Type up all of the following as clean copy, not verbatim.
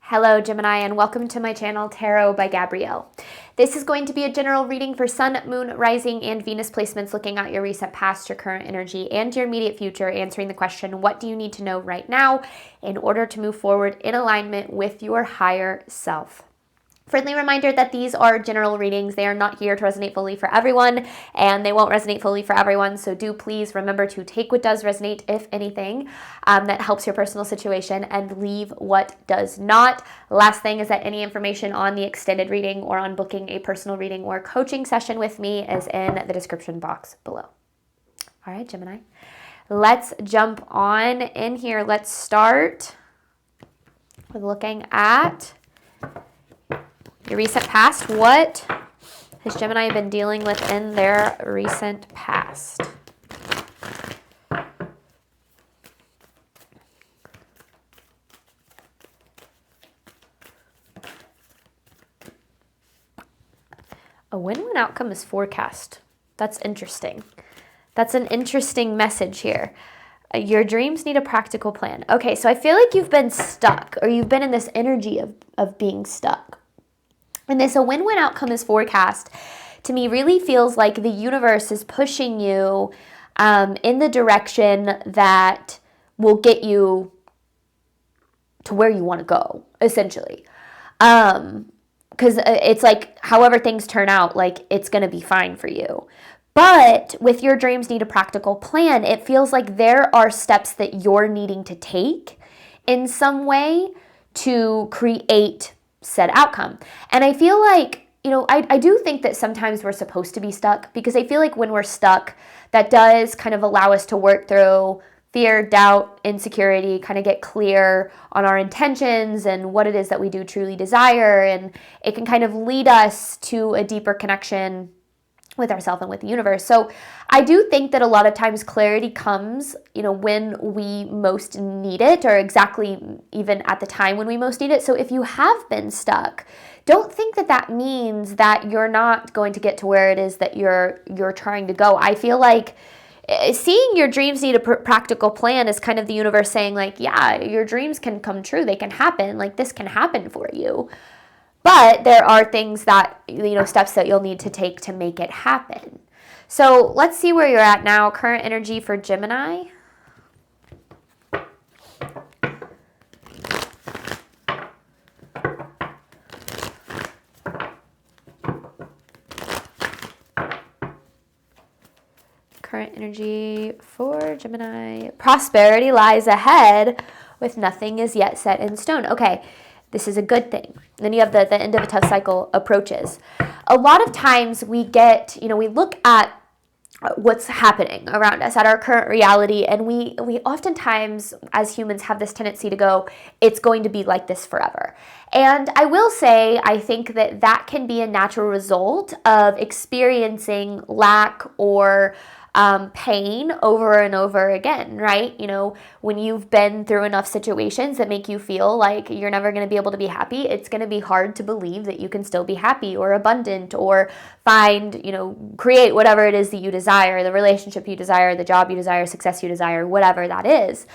Hello Gemini, and welcome to my channel Tarot by Gabrielle. This is going to be a general reading for Sun, Moon, Rising, and Venus placements, looking at your recent past, your current energy, and your immediate future, answering the question, what do you need to know right now in order to move forward in alignment with your higher self? Friendly reminder that these are general readings. They are not here to resonate fully for everyone, and they won't resonate fully for everyone. So do please remember to take what does resonate, if anything, that helps your personal situation, and leave what does not. Last thing is that any information on the extended reading or on booking a personal reading or coaching session with me is in the description box below. All right, Gemini, let's jump on in here. Let's start with looking at your recent past. What has Gemini been dealing with in their recent past? A win-win outcome is forecast. That's interesting. That's an interesting message here. Your dreams need a practical plan. Okay, so I feel like you've been stuck, or you've been in this energy of being stuck. And this a win-win outcome is forecast, to me, really feels like the universe is pushing you in the direction that will get you to where you want to go, essentially. Because it's like, however things turn out, like, it's going to be fine for you. But with your dreams need a practical plan, it feels like there are steps that you're needing to take in some way to create said outcome. And I feel like, I do think that sometimes we're supposed to be stuck, because I feel like when we're stuck, that does kind of allow us to work through fear, doubt, insecurity, kind of get clear on our intentions and what it is that we do truly desire. And it can kind of lead us to a deeper connection with ourselves and with the universe. So I do think that a lot of times clarity comes, when we most need it, or exactly even at the time when we most need it. So if you have been stuck, don't think that that means that you're not going to get to where it is that you're trying to go. I feel like seeing your dreams need a practical plan is kind of the universe saying, like, yeah, your dreams can come true. They can happen. Like, this can happen for you. But there are things that, steps that you'll need to take to make it happen. So let's see where you're at now. Current energy for Gemini. Current energy for Gemini. Prosperity lies ahead, with nothing is yet set in stone. Okay. This is a good thing. Then you have the end of a tough cycle approaches. A lot of times we get, we look at what's happening around us, at our current reality, and we oftentimes as humans have this tendency to go, it's going to be like this forever. And I will say, I think that can be a natural result of experiencing lack or pain over and over again, right? When you've been through enough situations that make you feel like you're never going to be able to be happy, it's going to be hard to believe that you can still be happy or abundant or find, create whatever it is that you desire, the relationship you desire, the job you desire, success you desire, whatever that is.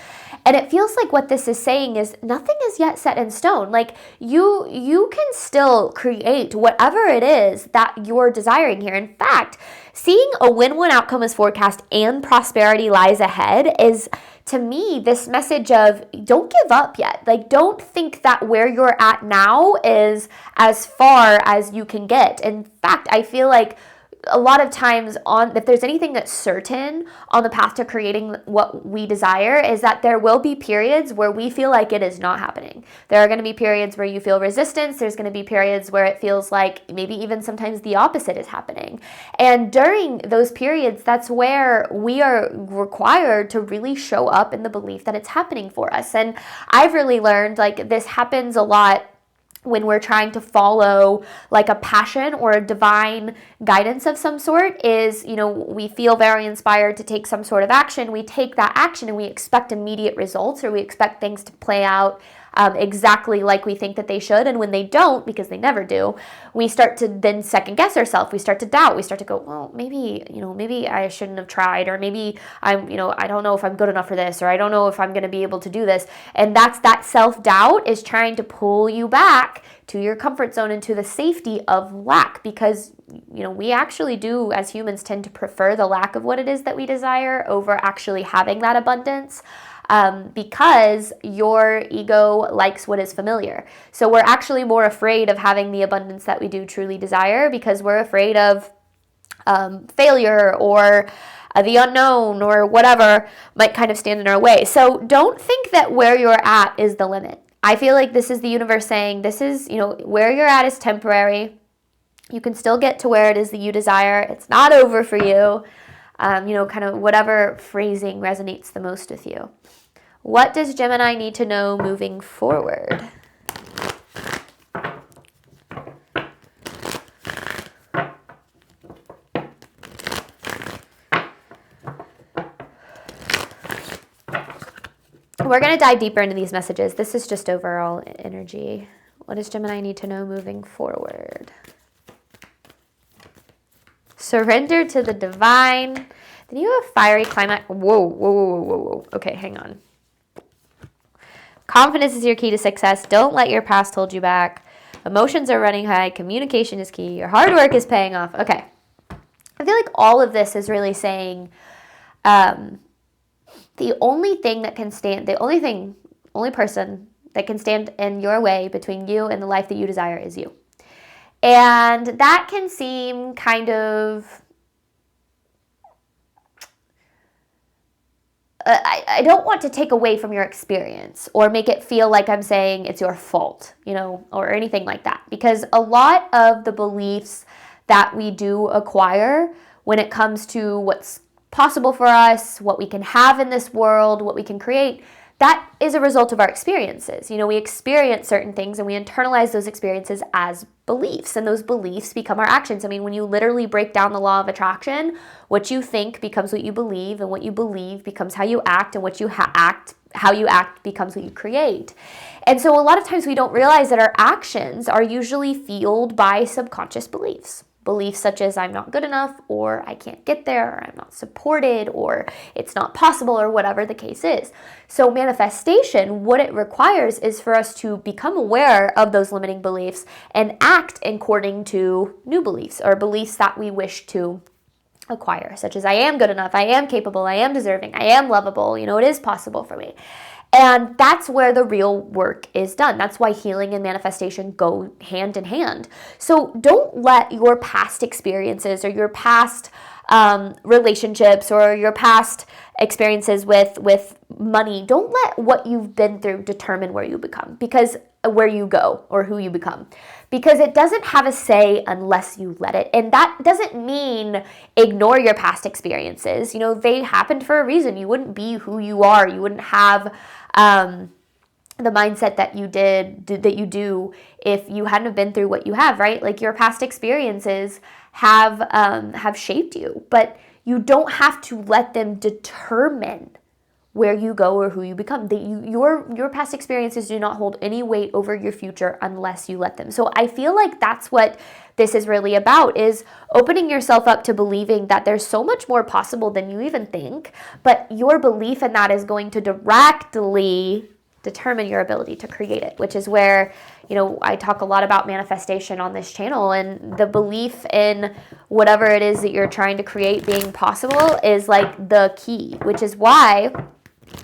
And it feels like what this is saying is nothing is yet set in stone. Like, you can still create whatever it is that you're desiring here. In fact, seeing a win-win outcome as forecast and prosperity lies ahead is, to me, this message of don't give up yet. Like, don't think that where you're at now is as far as you can get. In fact, I feel like a lot of times, if there's anything that's certain on the path to creating what we desire, is that there will be periods where we feel like it is not happening. There are going to be periods where you feel resistance. There's going to be periods where it feels like maybe even sometimes the opposite is happening. And during those periods, that's where we are required to really show up in the belief that it's happening for us. And I've really learned, like, this happens a lot when we're trying to follow like a passion or a divine guidance of some sort. Is, we feel very inspired to take some sort of action. We take that action and we expect immediate results, or we expect things to play out exactly like we think that they should. And when they don't, because they never do, we start to then second guess ourselves. We start to doubt. We start to go, well, maybe I shouldn't have tried, or maybe I don't know if I'm good enough for this, or I don't know if I'm going to be able to do this. And that self-doubt is trying to pull you back to your comfort zone and to the safety of lack, because we actually do, as humans, tend to prefer the lack of what it is that we desire over actually having that abundance. Because your ego likes what is familiar. So we're actually more afraid of having the abundance that we do truly desire, because we're afraid of failure or the unknown or whatever might kind of stand in our way. So don't think that where you're at is the limit. I feel like this is the universe saying, this is, where you're at is temporary. You can still get to where it is that you desire. It's not over for you. Kind of whatever phrasing resonates the most with you. What does Gemini need to know moving forward? We're going to dive deeper into these messages. This is just overall energy. What does Gemini need to know moving forward? Surrender to the divine. Then you have fiery climax. Whoa. Okay, hang on. Confidence is your key to success. Don't let your past hold you back. Emotions are running high. Communication is key. Your hard work is paying off. Okay. I feel like all of this is really saying the only thing that can stand, only person that can stand in your way between you and the life that you desire is you. And that can seem kind of, I don't want to take away from your experience or make it feel like I'm saying it's your fault, or anything like that. Because a lot of the beliefs that we do acquire when it comes to what's possible for us, what we can have in this world, what we can create, that is a result of our experiences. We experience certain things and we internalize those experiences as beliefs, and those beliefs become our actions. I mean, when you literally break down the law of attraction, what you think becomes what you believe, and what you believe becomes how you act, and what you how you act becomes what you create. And so a lot of times we don't realize that our actions are usually fueled by subconscious beliefs. Beliefs such as I'm not good enough, or I can't get there, or I'm not supported, or it's not possible, or whatever the case is. So manifestation, what it requires is for us to become aware of those limiting beliefs and act according to new beliefs, or beliefs that we wish to acquire, such as I am good enough, I am capable, I am deserving, I am lovable, it is possible for me. And that's where the real work is done. That's why healing and manifestation go hand in hand. So don't let your past experiences or your past relationships or your past experiences with money, don't let what you've been through determine where you become, because where you go or who you become, because it doesn't have a say unless you let it. And that doesn't mean ignore your past experiences. They happened for a reason. You wouldn't be who you are. You wouldn't have the mindset that you do if you hadn't have been through what you have, right? Like, your past experiences have shaped you, but you don't have to let them determine where you go or who you become. Your past experiences do not hold any weight over your future unless you let them. So I feel like that's what this is really about, is opening yourself up to believing that there's so much more possible than you even think, but your belief in that is going to directly determine your ability to create it, which is where, I talk a lot about manifestation on this channel, and the belief in whatever it is that you're trying to create being possible is like the key, which is why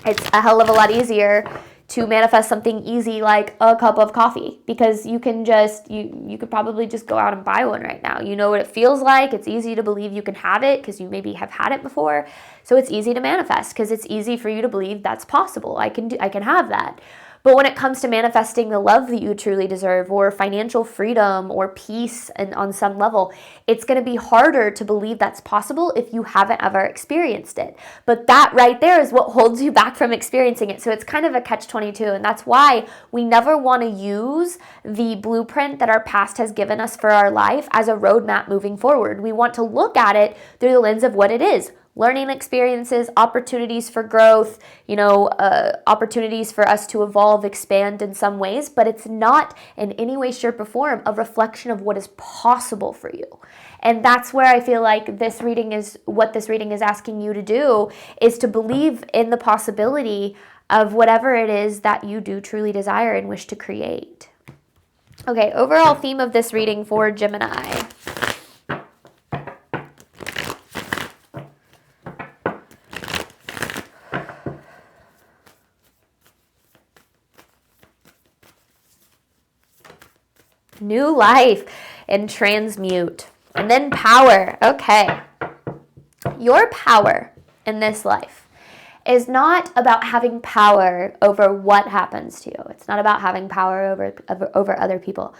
it's a hell of a lot easier to manifest something easy like a cup of coffee, because you can just, you could probably just go out and buy one right now. You know what it feels like. It's easy to believe you can have it because you maybe have had it before. So it's easy to manifest because it's easy for you to believe that's possible. I can have that. But when it comes to manifesting the love that you truly deserve, or financial freedom, or peace, and on some level, it's going to be harder to believe that's possible if you haven't ever experienced it. But that right there is what holds you back from experiencing it. So it's kind of a catch-22, and that's why we never want to use the blueprint that our past has given us for our life as a roadmap moving forward. We want to look at it through the lens of what it is. learning experiences, opportunities for growth, opportunities for us to evolve, expand in some ways, but it's not in any way, shape, or form a reflection of what is possible for you. And that's where I feel like what this reading is asking you to do, is to believe in the possibility of whatever it is that you do truly desire and wish to create. Okay, overall theme of this reading for Gemini. New life and transmute. And then power. Okay. Your power in this life is not about having power over what happens to you. It's not about having power over other people.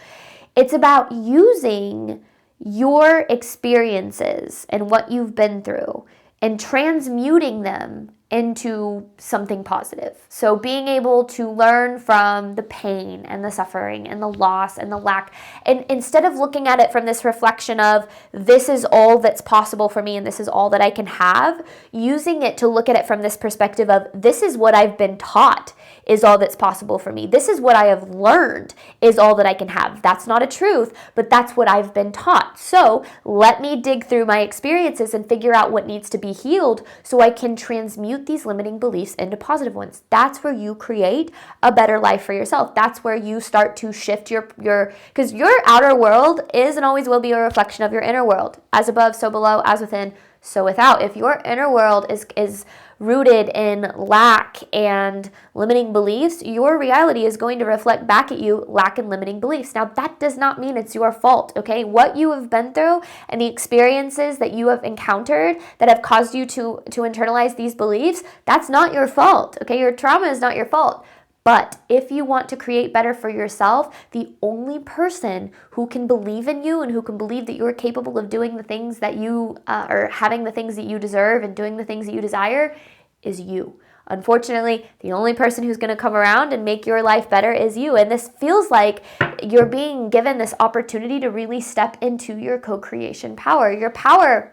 It's about using your experiences and what you've been through and transmuting them into something positive. So being able to learn from the pain and the suffering and the loss and the lack, and instead of looking at it from this reflection of this is all that's possible for me and this is all that I can have, using it to look at it from this perspective of this is what I've been taught is all that's possible for me. This is what I have learned is all that I can have. That's not a truth, but that's what I've been taught. So let me dig through my experiences and figure out what needs to be healed so I can transmute these limiting beliefs into positive ones. That's where you create a better life for yourself. That's where you start to shift because your outer world is and always will be a reflection of your inner world. As above, so below, as within, so without. If your inner world is rooted in lack and limiting beliefs, your reality is going to reflect back at you lack and limiting beliefs. Now, that does not mean it's your fault, okay? What you have been through and the experiences that you have encountered that have caused you to internalize these beliefs, that's not your fault, okay? Your trauma is not your fault. But if you want to create better for yourself, the only person who can believe in you and who can believe that you're capable of doing the things that you, or having the things that you deserve and doing the things that you desire is you. Unfortunately, the only person who's going to come around and make your life better is you. And this feels like you're being given this opportunity to really step into your co-creation power. Your power,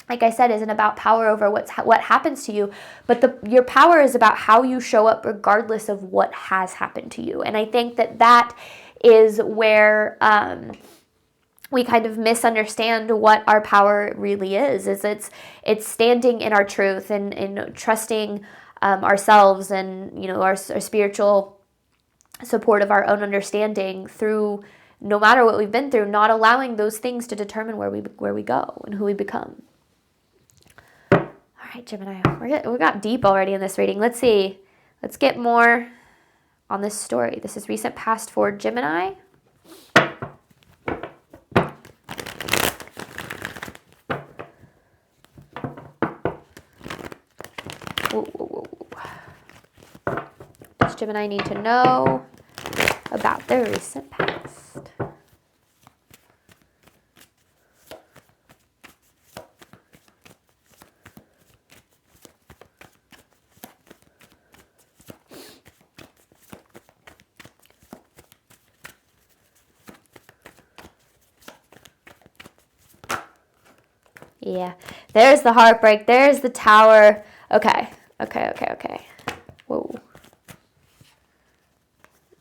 like I said, isn't about power over what happens to you, but your power is about how you show up regardless of what has happened to you. And I think that is where we kind of misunderstand what our power really is it's standing in our truth and trusting ourselves and our spiritual support of our own understanding through no matter what we've been through, not allowing those things to determine where we go and who we become. All right, Gemini, we got deep already in this reading. Let's see. Let's get more on this story. This is recent past for Gemini. Does Gemini need to know about their recent past? Yeah, there's the heartbreak. There's the tower. Okay. Whoa.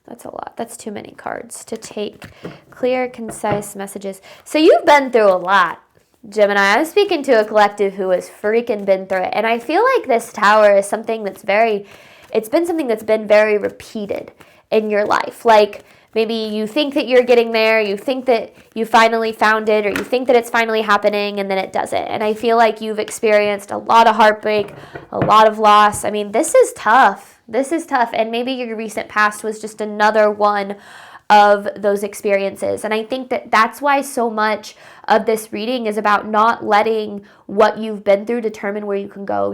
That's a lot. That's too many cards to take. Clear, concise messages. So you've been through a lot, Gemini. I'm speaking to a collective who has freaking been through it. And I feel like this tower is something that's been very repeated in your life. Like, maybe you think that you're getting there, you think that you finally found it, or you think that it's finally happening, and then it doesn't. And I feel like you've experienced a lot of heartbreak, a lot of loss. I mean, this is tough. And maybe your recent past was just another one of those experiences. And I think that that's why so much of this reading is about not letting what you've been through determine where you can go.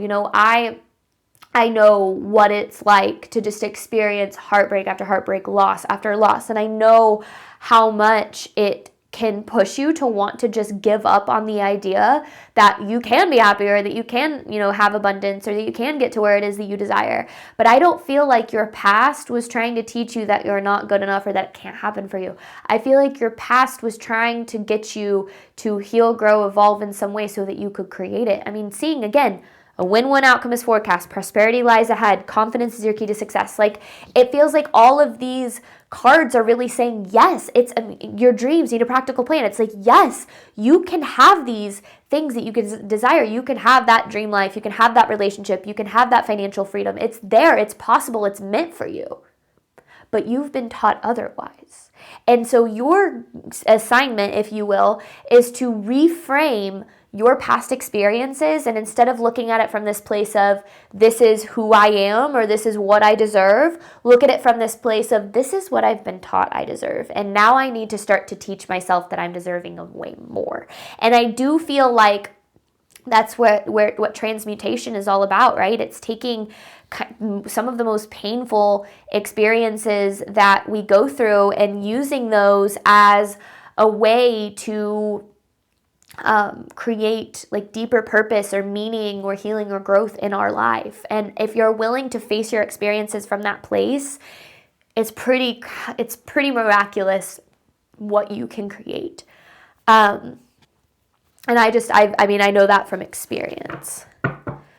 I know what it's like to just experience heartbreak after heartbreak, loss after loss. And I know how much it can push you to want to just give up on the idea that you can be happy or that you can, have abundance or that you can get to where it is that you desire. But I don't feel like your past was trying to teach you that you're not good enough or that it can't happen for you. I feel like your past was trying to get you to heal, grow, evolve in some way so that you could create it. I mean, seeing again, A win-win outcome is forecast. Prosperity lies ahead. Confidence is your key to success. Like, it feels like all of these cards are really saying, yes, it's your dreams need a practical plan. It's like, yes, you can have these things that you can desire. You can have that dream life. You can have that relationship. You can have that financial freedom. It's there. It's possible. It's meant for you. But you've been taught otherwise. And so your assignment, if you will, is to reframe your past experiences, and instead of looking at it from this place of this is who I am or this is what I deserve, look at it from this place of this is what I've been taught I deserve, and now I need to start to teach myself that I'm deserving of way more. And I do feel like that's what transmutation is all about, right? It's taking some of the most painful experiences that we go through and using those as a way to create like deeper purpose or meaning or healing or growth in our life. And if you're willing to face your experiences from that place, it's pretty miraculous what you can create. And I know that from experience.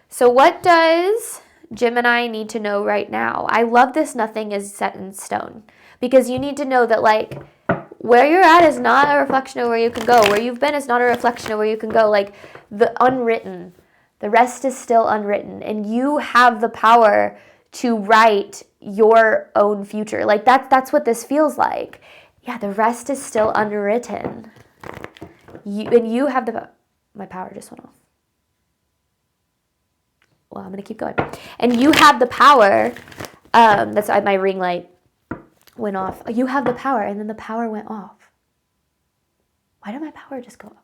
So what does Gemini need to know right now? I love this nothing is set in stone, because you need to know that like where you're at is not a reflection of where you can go. Where you've been is not a reflection of where you can go. Like the unwritten, the rest is still unwritten, and you have the power to write your own future. Like that's what this feels like. Yeah, the rest is still unwritten. You have my power just went off. Well, I'm going to keep going. And you have the power, that's my ring light went off. You have the power, and then the power went off. Why did my power just go off?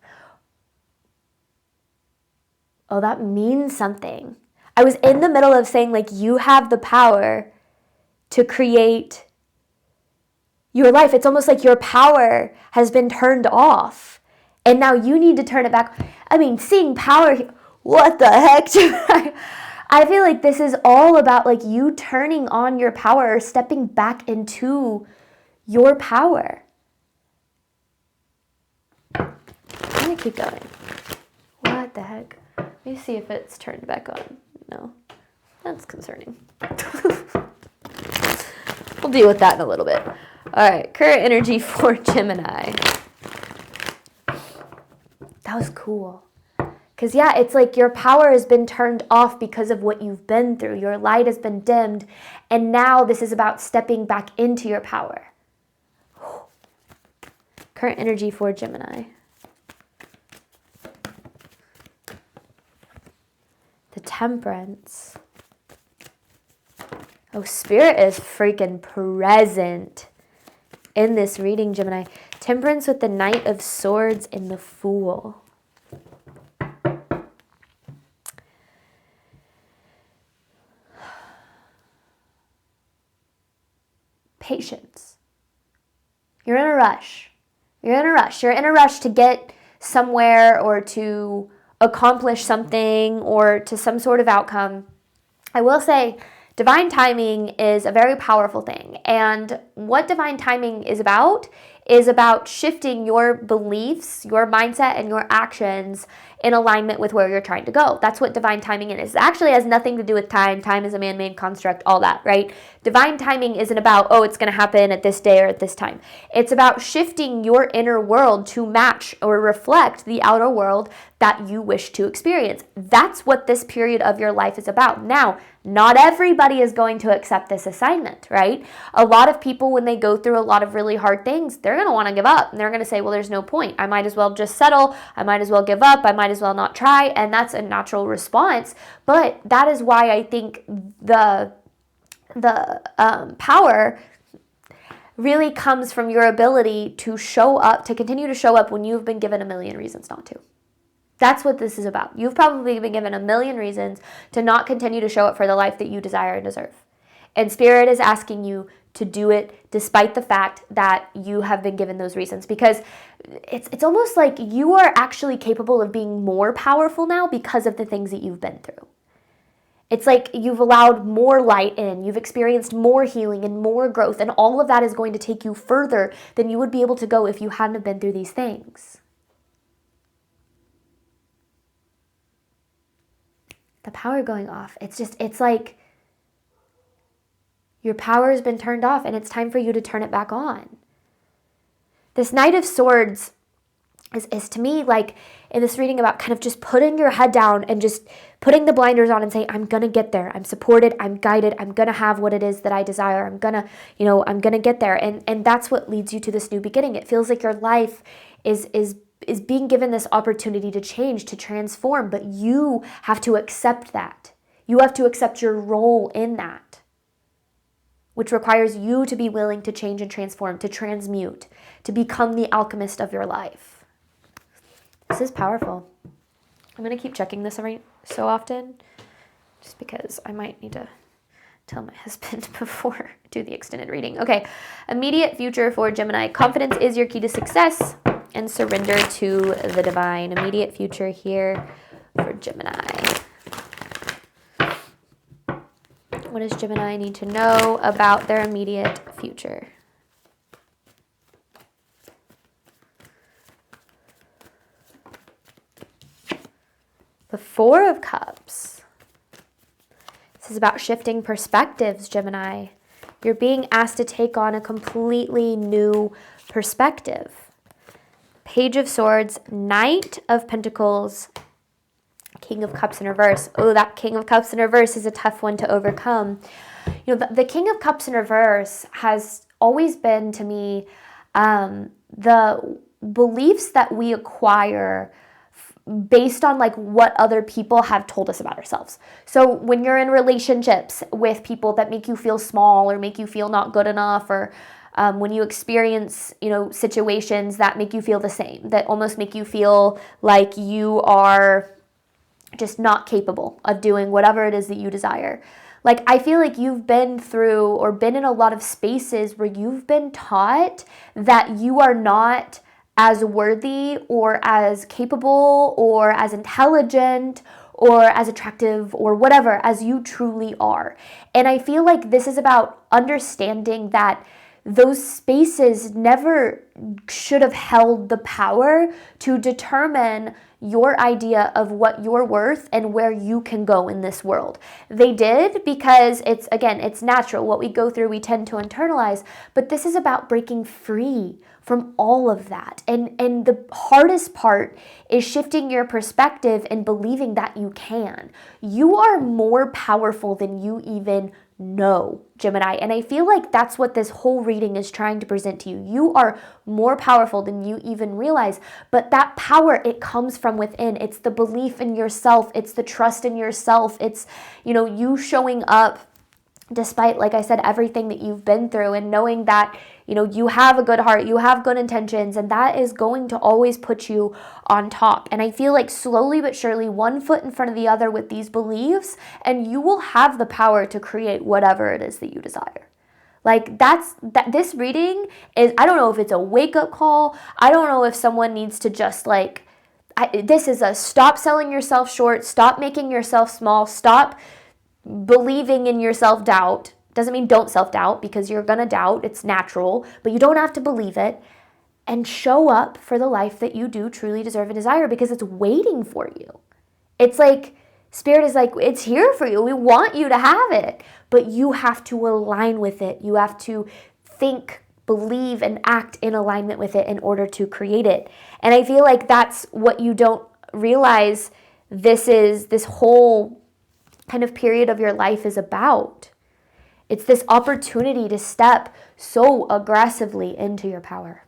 Oh, that means something. I was in the middle of saying, like, you have the power to create your life. It's almost like your power has been turned off, and now you need to turn it back. I mean, seeing power, what the heck? I feel like this is all about like you turning on your power or stepping back into your power. I'm gonna keep going. What the heck? Let me see if it's turned back on. No, that's concerning. We'll deal with that in a little bit. All right, current energy for Gemini. That was cool. Because, yeah, it's like your power has been turned off because of what you've been through. Your light has been dimmed. And now this is about stepping back into your power. Current energy for Gemini. The Temperance. Oh, Spirit is freaking present in this reading, Gemini. Temperance with the Knight of Swords and the Fool. Patience. You're in a rush. You're in a rush. You're in a rush to get somewhere or to accomplish something or to some sort of outcome. I will say divine timing is a very powerful thing. And what divine timing is about shifting your beliefs, your mindset, and your actions in alignment with where you're trying to go. That's what divine timing is. It actually has nothing to do with time. Time is a man-made construct, all that, right? Divine timing isn't about, oh, it's going to happen at this day or at this time. It's about shifting your inner world to match or reflect the outer world that you wish to experience. That's what this period of your life is about. Now, not everybody is going to accept this assignment, right? A lot of people, when they go through a lot of really hard things, they're going to want to give up. And they're going to say, well, there's no point. I might as well just settle. I might as well give up. I might as well not try. And that's a natural response. But that is why I think the power really comes from your ability to show up, to continue to show up when you've been given a million reasons not to. That's what this is about. You've probably been given a million reasons to not continue to show up for the life that you desire and deserve. And Spirit is asking you to do it despite the fact that you have been given those reasons, because it's almost like you are actually capable of being more powerful now because of the things that you've been through. It's like you've allowed more light in, you've experienced more healing and more growth, and all of that is going to take you further than you would be able to go if you hadn't been through these things. the power going off. It's like your power has been turned off and it's time for you to turn it back on. This Knight of Swords is to me like in this reading about kind of just putting your head down and just putting the blinders on and saying, I'm going to get there. I'm supported. I'm guided. I'm going to have what it is that I desire. I'm going to get there. And that's what leads you to this new beginning. It feels like your life is being given this opportunity to change, to transform, but you have to accept that. You have to accept your role in that, which requires you to be willing to change and transform, to transmute, to become the alchemist of your life. This is powerful. I'm going to keep checking this every so often, just because I might need to tell my husband before I do the extended reading. Okay, immediate future for Gemini. Confidence is your key to success, and surrender to the divine. Immediate future here for Gemini. What does Gemini need to know about their immediate future? The Four of Cups. This is about shifting perspectives, Gemini. You're being asked to take on a completely new perspective. Page of Swords, Knight of Pentacles, King of Cups in reverse. Oh, that King of Cups in reverse is a tough one to overcome. You know, the King of Cups in reverse has always been to me the beliefs that we acquire based on like what other people have told us about ourselves. So when you're in relationships with people that make you feel small or make you feel not good enough, or when you experience, situations that make you feel the same, that almost make you feel like you are just not capable of doing whatever it is that you desire. Like, I feel like you've been through or been in a lot of spaces where you've been taught that you are not as worthy or as capable or as intelligent or as attractive or whatever as you truly are. And I feel like this is about understanding that those spaces never should have held the power to determine your idea of what you're worth and where you can go in this world. They did because it's natural. What we go through, we tend to internalize, but this is about breaking free from all of that. And the hardest part is shifting your perspective and believing that you can. You are more powerful than you even know, Gemini. And I feel like that's what this whole reading is trying to present to you. You are more powerful than you even realize, but that power, it comes from within. It's the belief in yourself. It's the trust in yourself. It's, you showing up despite, like I said, everything that you've been through, and knowing that, you have a good heart, you have good intentions, and that is going to always put you on top. And I feel like slowly but surely, one foot in front of the other with these beliefs, and you will have the power to create whatever it is that you desire. Like, this reading is, I don't know if it's a wake-up call. I don't know if someone needs to just this is a stop selling yourself short, stop making yourself small, stop believing in your self-doubt. Doesn't mean don't self-doubt, because you're going to doubt. It's natural, but you don't have to believe it. And show up for the life that you do truly deserve and desire, because it's waiting for you. It's like, Spirit is like, it's here for you. We want you to have it, but you have to align with it. You have to think, believe, and act in alignment with it in order to create it. And I feel like that's what you don't realize this whole kind of period of your life is about. It's this opportunity to step so aggressively into your power.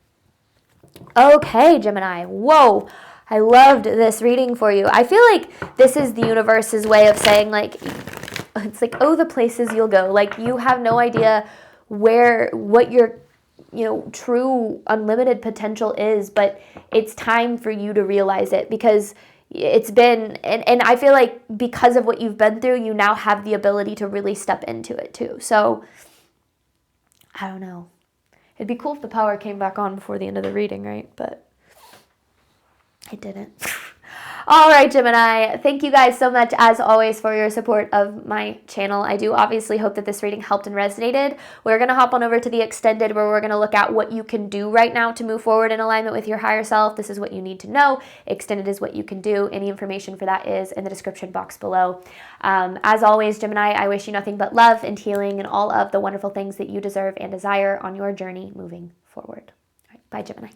Okay, Gemini. Whoa. I loved this reading for you. I feel like this is the universe's way of saying, it's like, oh, the places you'll go. Like, you have no idea what your, true unlimited potential is, but it's time for you to realize it, because it's been, and I feel like because of what you've been through, you now have the ability to really step into it too. So, I don't know. It'd be cool if the power came back on before the end of the reading, right? But it didn't. All right, Gemini. Thank you guys so much, as always, for your support of my channel. I do obviously hope that this reading helped and resonated. We're going to hop on over to the extended, where we're going to look at what you can do right now to move forward in alignment with your higher self. This is what you need to know. Extended is what you can do. Any information for that is in the description box below. As always, Gemini, I wish you nothing but love and healing and all of the wonderful things that you deserve and desire on your journey moving forward. All right, bye, Gemini.